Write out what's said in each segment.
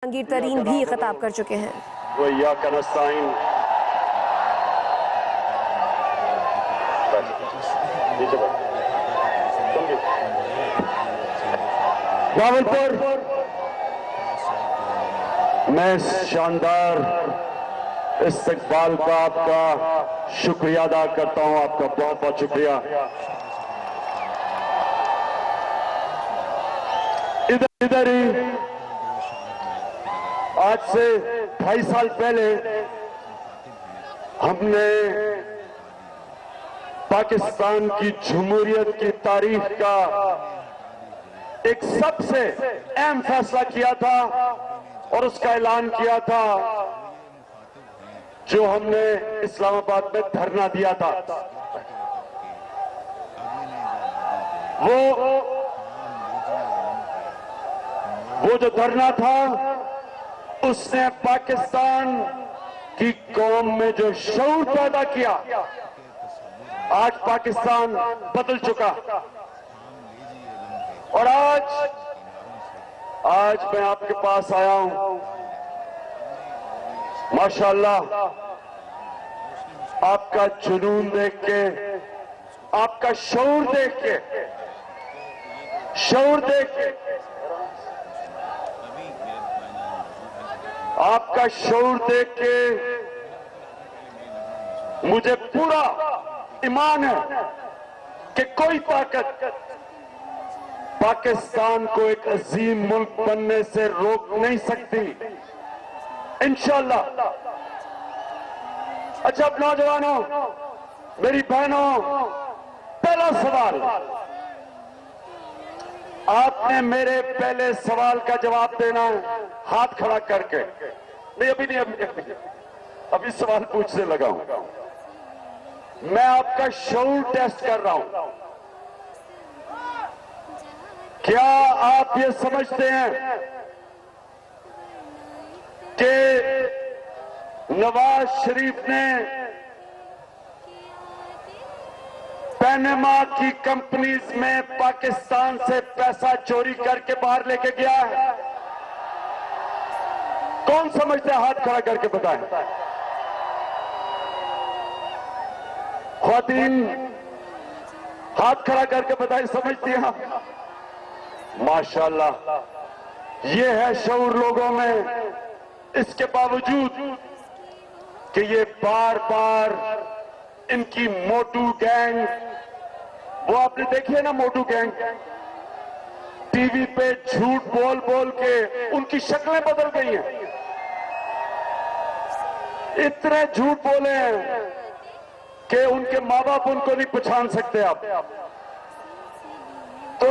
جہانگیر ترین بھی خطاب کر چکے ہیں۔ وَإِيَّاكَ نَسْتَعِينُ راولپور میں شاندار استقبال کا آپ کا شکریہ ادا کرتا ہوں، آپ کا بہت بہت شکریہ۔ ادھر ہی آج سے 2.5 سال پہلے ہم نے پاکستان کی جمہوریت کی تاریخ کا ایک سب سے اہم فیصلہ کیا تھا اور اس کا اعلان کیا تھا جو ہم نے اسلام آباد میں دھرنا دیا تھا۔ وہ جو دھرنا تھا اس نے پاکستان کی قوم میں جو شعور پیدا کیا، آج پاکستان بدل چکا اور آج میں آپ کے پاس آیا ہوں۔ ماشاءاللہ آپ کا جنون دیکھ کے، آپ کا شعور دیکھ کے آپ کا شعور دیکھ کے مجھے پورا ایمان ہے کہ کوئی طاقت پاکستان کو ایک عظیم ملک بننے سے روک نہیں سکتی انشاءاللہ۔ اچھا نوجوانوں، میری بہنوں، پہلا سوال، آپ نے میرے پہلے سوال کا جواب دینا ہے ہاتھ کھڑا کر کے۔ نہیں ابھی سوال پوچھنے لگا ہوں، میں آپ کا شعور ٹیسٹ کر رہا ہوں۔ کیا آپ یہ سمجھتے ہیں کہ نواز شریف نے پینما کی کمپنیز میں پاکستان سے پیسہ چوری کر کے باہر لے کے گیا ہے؟ کون سمجھتے ہیں؟ ہاتھ کھڑا کر کے بتائیں۔ خواتین ہاتھ کھڑا کر کے بتائیں، سمجھتی ہیں؟ ماشاءاللہ یہ ہے شعور لوگوں میں، اس کے باوجود کہ یہ بار بار ان کی موٹو گینگ، وہ آپ نے دیکھی ہے نا موٹو گینگ، ٹی وی پہ جھوٹ بول بول کے ان کی شکلیں بدل گئی ہیں، اتنے جھوٹ بولے ہیں کہ ان کے ماں باپ ان کو نہیں پہچان سکتے آپ۔ تو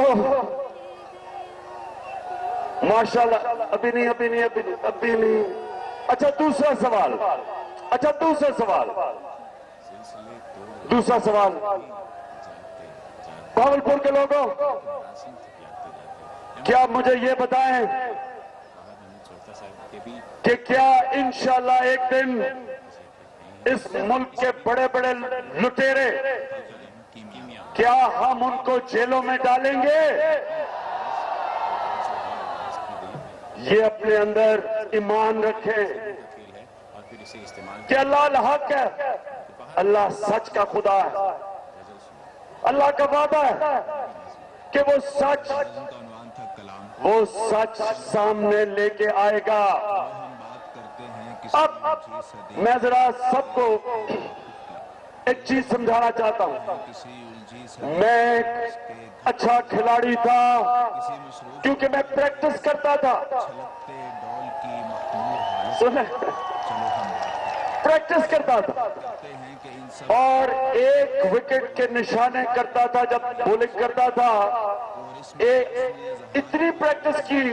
ماشاءاللہ ابھی نہیں۔ اچھا دوسرا سوال بھاولپور کے لوگوں، کیا مجھے یہ بتائیں کہ کیا انشاءاللہ ایک دن اس ملک کے بڑے بڑے لٹیرے، کیا ہم ان کو جیلوں میں ڈالیں گے؟ یہ اپنے اندر ایمان رکھیں کہ اللہ الحق ہے، اللہ سچ کا خدا ہے، اللہ کا وعدہ ہے کہ وہ سچ سامنے لے کے آئے گا۔ اب میں ذرا سب کو ایک چیز سمجھانا چاہتا ہوں، میں اچھا کھلاڑی تھا کیونکہ میں پریکٹس کرتا تھا، اور ایک وکٹ کے نشانے کرتا تھا جب بولنگ کرتا تھا، اتنی پریکٹس کی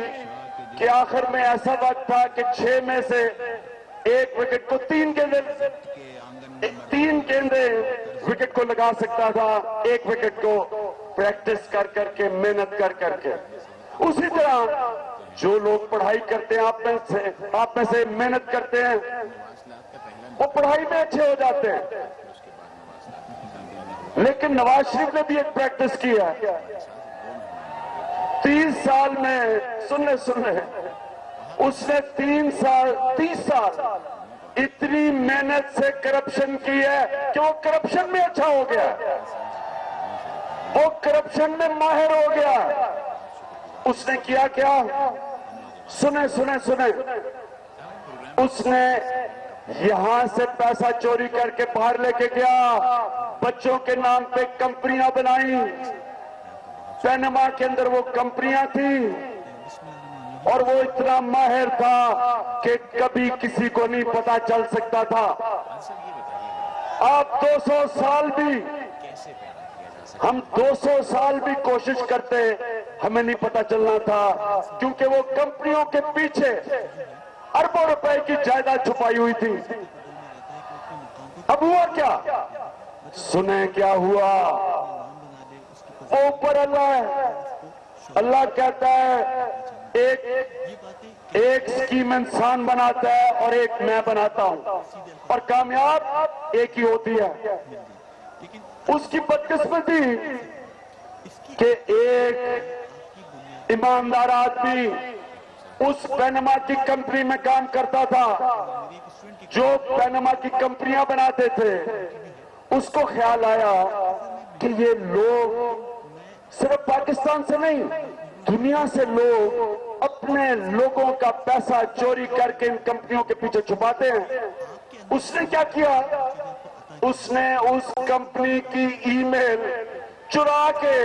کہ آخر میں ایسا وقت تھا کہ 6 میں سے ایک وکٹ کو 3 گیندیں وکٹ کو لگا سکتا تھا، ایک وکٹ کو پریکٹس کر کے محنت کر کے۔ اسی طرح جو لوگ پڑھائی کرتے ہیں، آپ میں سے محنت کرتے ہیں، وہ پڑھائی میں اچھے ہو جاتے ہیں، لیکن نواز شریف نے بھی ایک پریکٹس کی ہے۔ 30 سال میں سن لیں اس نے 30 سال اتنی محنت سے کرپشن کی ہے کہ وہ کرپشن میں اچھا ہو گیا, وہ کرپشن میں ماہر ہو گیا. اس نے کیا کیا؟ سنیں سنیں سنیں. اس نے یہاں سے پیسہ چوری کر کے باہر لے کے گیا, بچوں کے نام پہ کمپنیاں بنائیں. پینما کے اندر وہ کمپنیاں تھیں اور وہ اتنا ماہر تھا کہ کبھی کسی کو نہیں پتا چل سکتا تھا. آپ 200 سال بھی, ہم 200 سال بھی کوشش کرتے ہمیں نہیں پتا چلنا تھا, کیونکہ وہ کمپنیوں کے پیچھے اربوں روپے کی جائیداد چھپائی ہوئی تھی. اب ہوا کیا؟ سنیں کیا ہوا. اوپر اللہ ہے, اللہ کہتا ہے ایک سکیم انسان بناتا ہے اور ایک میں بناتا ہوں, اور کامیاب ایک ہی ہوتی ہے. اس کی بدقسمتی کہ ایک ایماندار آدمی اس پینما کی کمپنی میں کام کرتا تھا, جو پینما کی کمپنیاں بناتے تھے. اس کو خیال آیا کہ یہ لوگ صرف پاکستان سے نہیں, دنیا سے لوگ اپنے لوگوں کا پیسہ چوری کر کے ان کمپنیوں کے پیچھے چھپاتے ہیں. اس نے کیا کیا؟ اس نے اس کمپنی کی ای میل چرا کے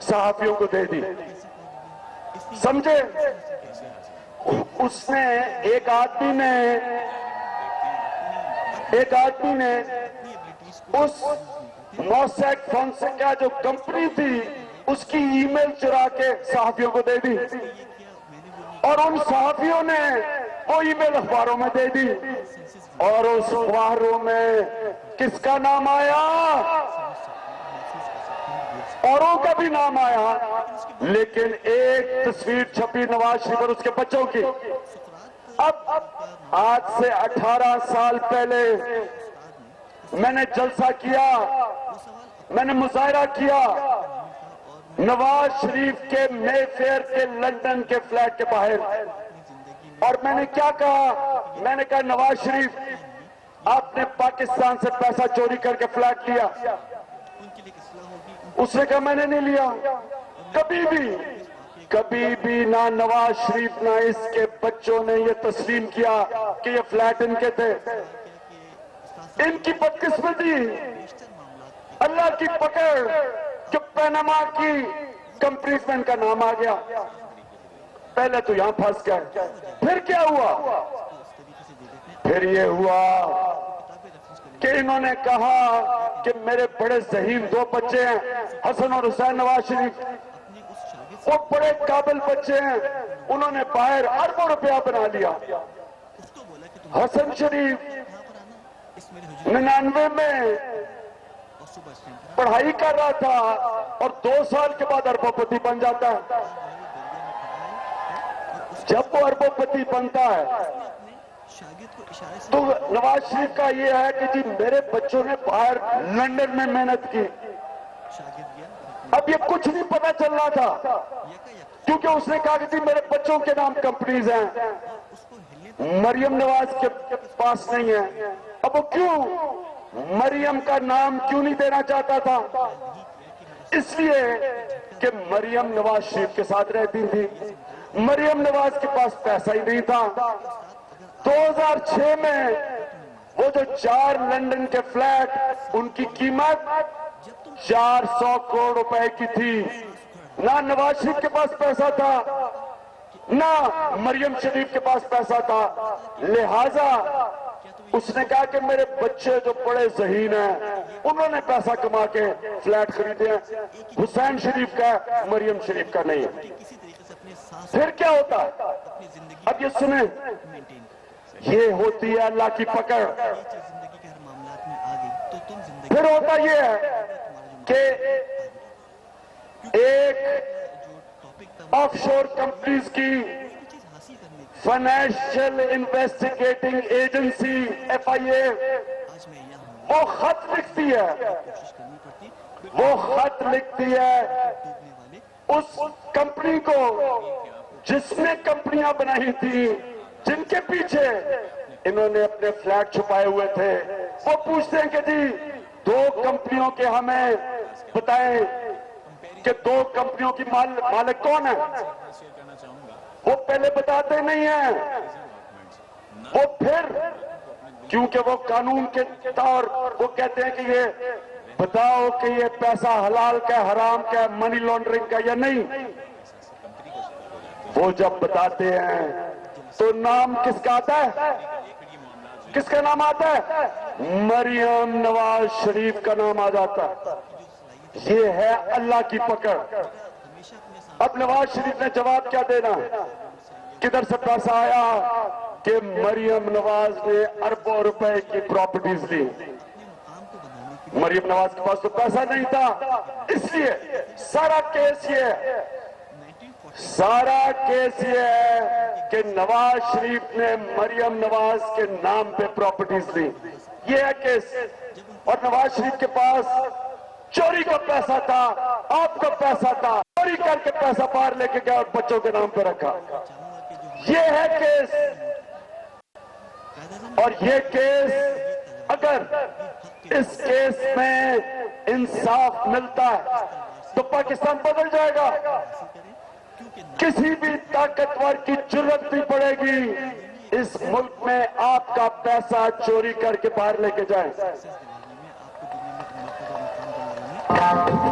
صحافیوں کو دے دی. سمجھے؟ اس نے ایک آدمی نے اس موسیک فونسیکا جو کمپنی تھی اس کی ای میل چرا کے صحافیوں کو دے دی, اور ان صحافیوں نے وہ ای میل اخباروں میں دے دی, اور اس اخباروں میں کس کا نام آیا؟ اوروں کا بھی نام آیا, لیکن ایک تصویر چھپی نواز شریف اور اس کے بچوں کی. اب آج سے 18 سال پہلے میں نے جلسہ کیا, میں نے مظاہرہ کیا نواز شریف کے مے فیئر کے لندن کے فلیٹ کے باہر, اور میں نے کیا کہا؟ میں نے کہا نواز شریف آپ نے پاکستان سے پیسہ چوری کر کے فلیٹ لیا. اس نے کہا میں نے نہیں لیا. کبھی بھی نہ نواز شریف نہ اس کے بچوں نے یہ تسلیم کیا کہ یہ فلیٹ ان کے تھے. ان کی بدقسمتی, اللہ کی پکڑ کہ پینما کی کمپنیز میں ان کا نام آ گیا. پہلے تو یہاں پھنس گئے. پھر کیا ہوا؟ پھر یہ ہوا کہ انہوں نے کہا کہ میرے بڑے ذہین 2 بچے ہیں, حسن اور حسین نواز شریف, وہ بڑے قابل بچے ہیں, انہوں نے باہر اربوں روپیہ بنا لیا. حسن شریف 99 میں پڑھائی کر رہا تھا اور 2 سال کے بعد اربوں پتی بن جاتا ہے. جب وہ اربوں پتی بنتا ہے تو نواز شریف کا یہ ہے کہ جی میرے بچوں نے باہر لندن میں محنت کی. اب یہ کچھ نہیں پتا چلنا تھا, کیونکہ اس نے کہا کہ جی میرے بچوں کے نام کمپنیز ہیں, مریم نواز کے پاس نہیں ہے. اب وہ کیوں مریم کا نام کیوں نہیں دینا چاہتا تھا؟ اس لیے کہ مریم نواز شریف کے ساتھ رہتی تھی. مریم نواز کے پاس پیسہ ہی نہیں تھا. 2006 میں وہ جو 4 لندن کے فلیٹ, ان کی قیمت 400 کروڑ روپے کی تھی. نہ نواز شریف کے پاس پیسہ تھا, نہ مریم شریف کے پاس پیسہ تھا. لہذا اس نے کہا کہ میرے بچے جو بڑے ذہین ہیں انہوں نے پیسہ کما کے فلیٹ خریدے ہیں, حسین شریف کا ہے, مریم شریف کا نہیں ہے. پھر کیا ہوتا؟ اب یہ سنیں, یہ ہوتی ہے اللہ کی پکڑ. پھر ہوتا یہ ہے کہ ایک آف شور کمپنیز کی فائنینشیل انویسٹیگیٹنگ ایجنسی FIA وہ خط لکھتی ہے اس کمپنی کو جس نے کمپنیاں بنائی تھی، جن کے پیچھے انہوں نے اپنے فلیٹ چھپائے ہوئے تھے، وہ پوچھتے ہیں کہ جی 2 کمپنیوں کے ہمیں بتائیں کہ 2 کمپنیوں کی مالک کون ہے؟ وہ پہلے بتاتے نہیں ہیں، وہ پھر کیونکہ وہ قانون کے طور وہ کہتے ہیں کہ یہ بتاؤ کہ یہ پیسہ حلال کا ہے، حرام کا ہے، منی لانڈرنگ کا یا نہیں۔ وہ جب بتاتے ہیں تو نام کس کا آتا ہے؟ کس کا نام آتا ہے؟ مریم نواز شریف کا نام آ جاتا ہے۔ یہ ہے اللہ کی پکڑ۔ اب نواز شریف نے جواب کیا دینا؟ کدھر سے پیسہ آیا کہ مریم نواز نے اربوں روپے کی پراپرٹیز لی۔ مریم نواز کے پاس تو پیسہ نہیں تھا، اس لیے سارا کیس یہ ہے کہ نواز شریف نے مریم نواز کے نام پہ پراپرٹیز لی۔ یہ ہے کیس۔ اور نواز شریف کے پاس چوری کا پیسہ تھا، آپ کا پیسہ تھا، چوری کر کے پیسہ باہر لے کے گیا اور بچوں کے نام پہ رکھا۔ یہ ہے کیس۔ اور یہ کیس اگر اس کیس میں انصاف ملتا ہے تو پاکستان بدل جائے گا۔ کسی بھی طاقتور کی جرت نہیں پڑے گی اس ملک میں آپ کا پیسہ چوری کر کے باہر لے کے جائیں۔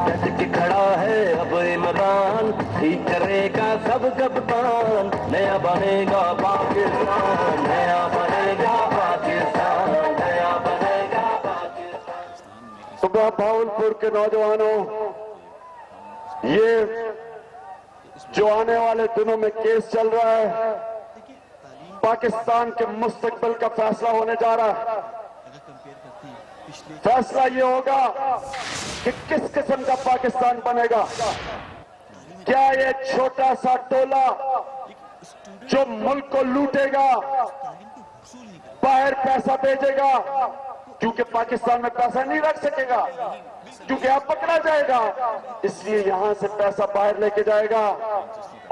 جج کے کھڑا ہے اب عمران، ٹھیک کرے گا سب کپتان، نیا بنے گا پاکستان، نیا بنے گا پاکستان، نیا بنے گا پاکستان۔ صبح بھاولپور کے نوجوانوں، یہ جو آنے والے دنوں میں کیس چل رہا ہے، پاکستان کے مستقبل کا فیصلہ ہونے جا رہا ہے۔ فیصلہ یہ ہوگا کہ کس قسم کا پاکستان بنے گا۔ کیا یہ چھوٹا سا ٹولہ جو ملک کو لوٹے گا، باہر پیسہ بھیجے گا، کیونکہ پاکستان میں پیسہ نہیں رکھ سکے گا، کیونکہ اب پکڑا جائے گا، اس لیے یہاں سے پیسہ باہر لے کے جائے گا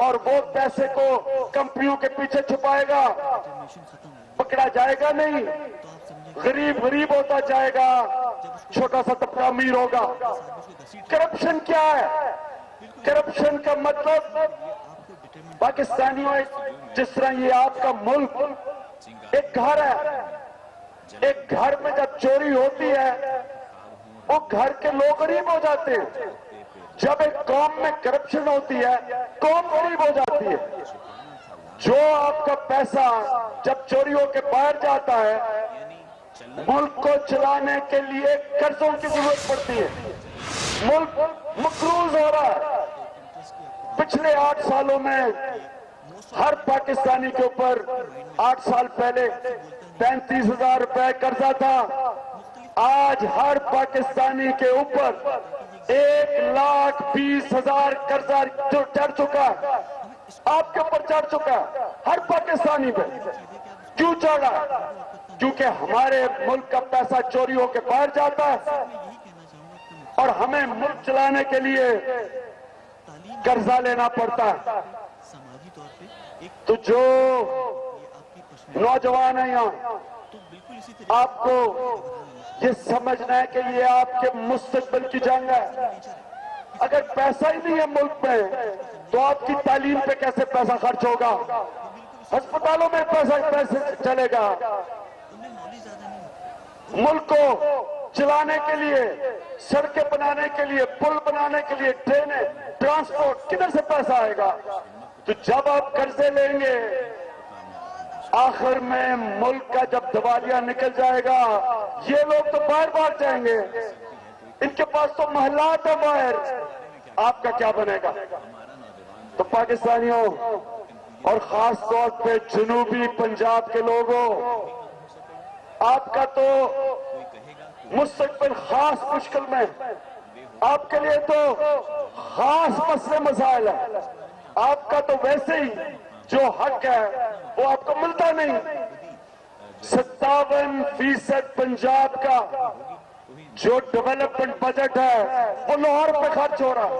اور وہ پیسے کو کمپنیوں کے پیچھے چھپائے گا، پکڑا جائے گا نہیں، غریب غریب ہوتا جائے گا، چھوٹا سا طبقہ امیر ہوگا۔ کرپشن کیا ہے؟ کرپشن کا مطلب پاکستانیوں، جس طرح یہ آپ کا ملک ایک گھر ہے، ایک گھر میں جب چوری ہوتی ہے وہ گھر کے لوگ غریب ہو جاتے ہیں۔ جب ایک قوم میں کرپشن ہوتی ہے قوم غریب ہو جاتی ہے۔ جو آپ کا پیسہ جب چوری ہو کے باہر جاتا ہے، ملک کو چلانے کے لیے قرضوں کی ضرورت پڑتی ہے، ملک مقروض ہو رہا ہے۔ پچھلے 8 سالوں میں ہر پاکستانی کے اوپر 8 سال پہلے 35,000 روپے قرضہ تھا، آج ہر پاکستانی کے اوپر 1,20,000 قرضہ چڑھ چکا ہے، آپ کے اوپر چڑھ چکا ہے، ہر پاکستانی پہ۔ کیوں چڑھا؟ کیونکہ ہمارے ملک کا پیسہ چوری ہو کے باہر جاتا ہے اور ہمیں ملک چلانے کے لیے قرضہ لینا پڑتا ہے۔ تو جو نوجوان ہیں یہاں، آپ کو یہ سمجھنا ہے کہ یہ آپ کے مستقبل کی جنگ ہے۔ اگر پیسہ ہی نہیں ہے ملک میں تو آپ کی تعلیم پہ کیسے پیسہ خرچ ہوگا؟ ہسپتالوں میں پیسے چلے گا؟ ملک کو چلانے کے لیے، سڑکیں بنانے کے لیے، پل بنانے کے لیے، ٹرینیں، ٹرانسپورٹ، کدھر سے پیسہ آئے گا؟ تو جب آپ قرضے لیں گے، آخر میں ملک کا جب دیوالیہ نکل جائے گا، یہ لوگ تو باہر بھاگ جائیں گے، ان کے پاس تو محلات ہے باہر، آپ کا کیا بنے گا؟ تو پاکستانیوں اور خاص طور پہ جنوبی پنجاب کے لوگوں، آپ کا تو مستقبل خاص مشکل میں، آپ کے لیے تو خاص مسئلے مسائل ہیں، آپ کا تو ویسے ہی جو حق ہے وہ آپ کو ملتا نہیں۔ 57% پنجاب کا جو ڈیولپمنٹ بجٹ ہے وہ لاہور پہ خرچ ہو رہا ہے،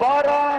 12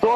2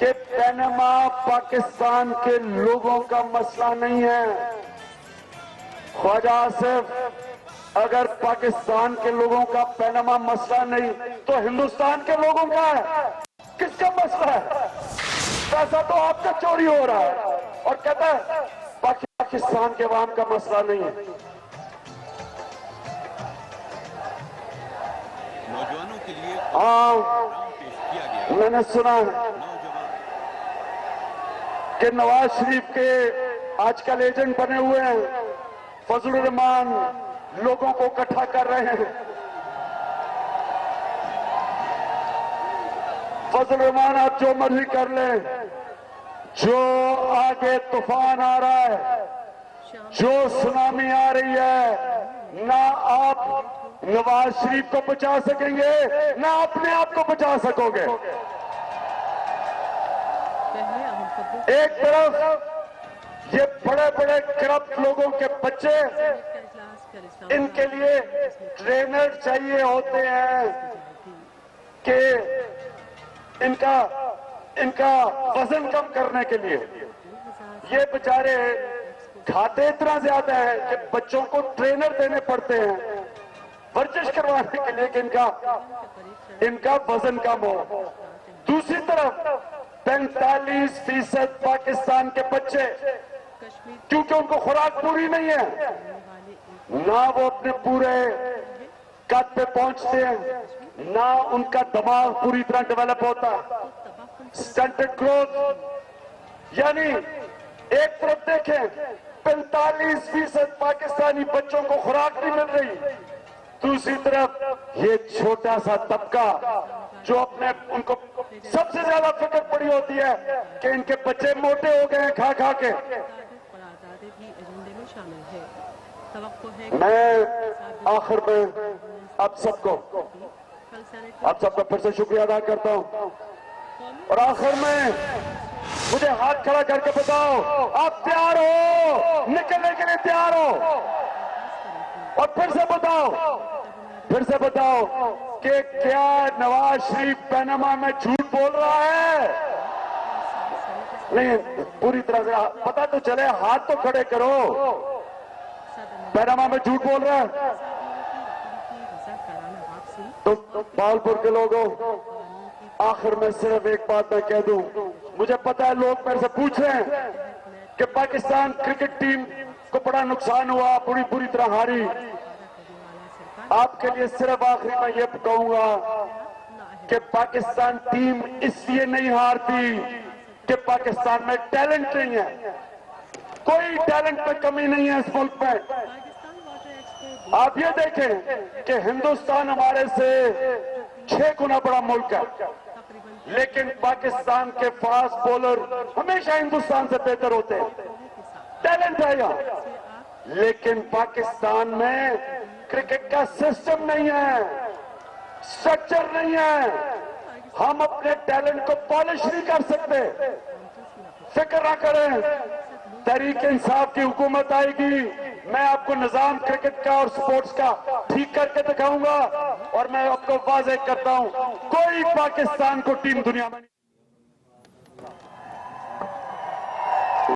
کہ پینما پاکستان کے لوگوں کا مسئلہ نہیں ہے. خواجہ آصف، اگر پاکستان کے لوگوں کا پینما مسئلہ نہیں تو ہندوستان کے لوگوں کا ہے. کس کا مسئلہ ہے؟ پیسہ تو آپ کا چوری ہو رہا ہے اور کہتا ہے پاکستان کے عوام کا مسئلہ نہیں ہے. نوجوانوں کے لیے ہاں، پیش کیا گیا. میں نے سنا ہے کہ نواز شریف کے آج کل ایجنٹ بنے ہوئے ہیں. فضل الرحمان لوگوں کو اکٹھا کر رہے ہیں. فضل الرحمان آپ جو مرضی کر لیں، جو آگے طوفان آ رہا ہے، جو سونامی آ رہی ہے، نہ آپ نواز شریف کو بچا سکیں گے نہ اپنے آپ کو بچا سکو گے. ایک طرف یہ بڑے بڑے کرپٹ لوگوں کے بچے، ان کے لیے ٹرینر چاہیے ہوتے ہیں کہ ان کا وزن کم کرنے کے لیے. یہ بیچارے کھاتے اتنا زیادہ ہے کہ بچوں کو ٹرینر دینے پڑتے ہیں ورزش کروانے کے لیے کہ ان کا وزن کم ہو. دوسری طرف 45% پاکستان کے بچے، کیونکہ ان کو خوراک پوری نہیں ہے، نہ وہ اپنے پورے قد پہ پہنچتے ہیں، نہ ان کا دماغ پوری طرح ڈیولپ ہوتا. سٹنٹڈ گروتھ، یعنی ایک طرف دیکھیں 45% پاکستانی بچوں کو خوراک نہیں مل رہی، دوسری طرف یہ چھوٹا سا طبقہ جو ان کو سب سے زیادہ فکر پڑی ہوتی ہے کہ ان کے بچے موٹے ہو گئے ہیں کھا کھا کے. میں آخر میں آپ سب کا پھر سے شکریہ ادا کرتا ہوں، اور آخر میں مجھے ہاتھ کھڑا کر کے بتاؤ آپ تیار ہو نکلنے کے لیے؟ تیار ہو؟ اور پھر سے بتاؤ کہ کیا نواز شریف پینما میں جھوٹ بول رہا ہے؟ نہیں، پوری طرح سے پتا تو چلے، ہاتھ تو کھڑے کرو. پینما میں جھوٹ بول رہا ہے تو باولپور کے لوگوں، آخر میں صرف ایک بات میں کہہ دوں. مجھے پتا ہے لوگ میرے سے پوچھ رہے ہیں کہ پاکستان کرکٹ ٹیم کو بڑا نقصان ہوا، پوری طرح ہاری. آپ کے لیے صرف آخری میں یہ کہوں گا کہ پاکستان ٹیم اس لیے نہیں ہارتی کہ پاکستان میں ٹیلنٹ نہیں ہے. کوئی ٹیلنٹ میں کمی نہیں ہے اس ملک میں. آپ یہ دیکھیں کہ ہندوستان ہمارے سے 6 گنا بڑا ملک ہے، لیکن پاکستان کے فاسٹ بولر ہمیشہ ہندوستان سے بہتر ہوتے ہیں. ٹیلنٹ ہے یہاں، لیکن پاکستان میں کرکٹ کا سسٹم نہیں ہے، سٹرکچر نہیں ہے. ہم اپنے ٹیلنٹ کو پالش نہیں کر سکتے. فکر نہ کریں، تحریک انصاف کی حکومت آئے گی، میں آپ کو نظام کرکٹ کا اور سپورٹس کا ٹھیک کر کے دکھاؤں گا. اور میں آپ کو واضح کرتا ہوں، کوئی پاکستان کو ٹیم دنیا میں نہیں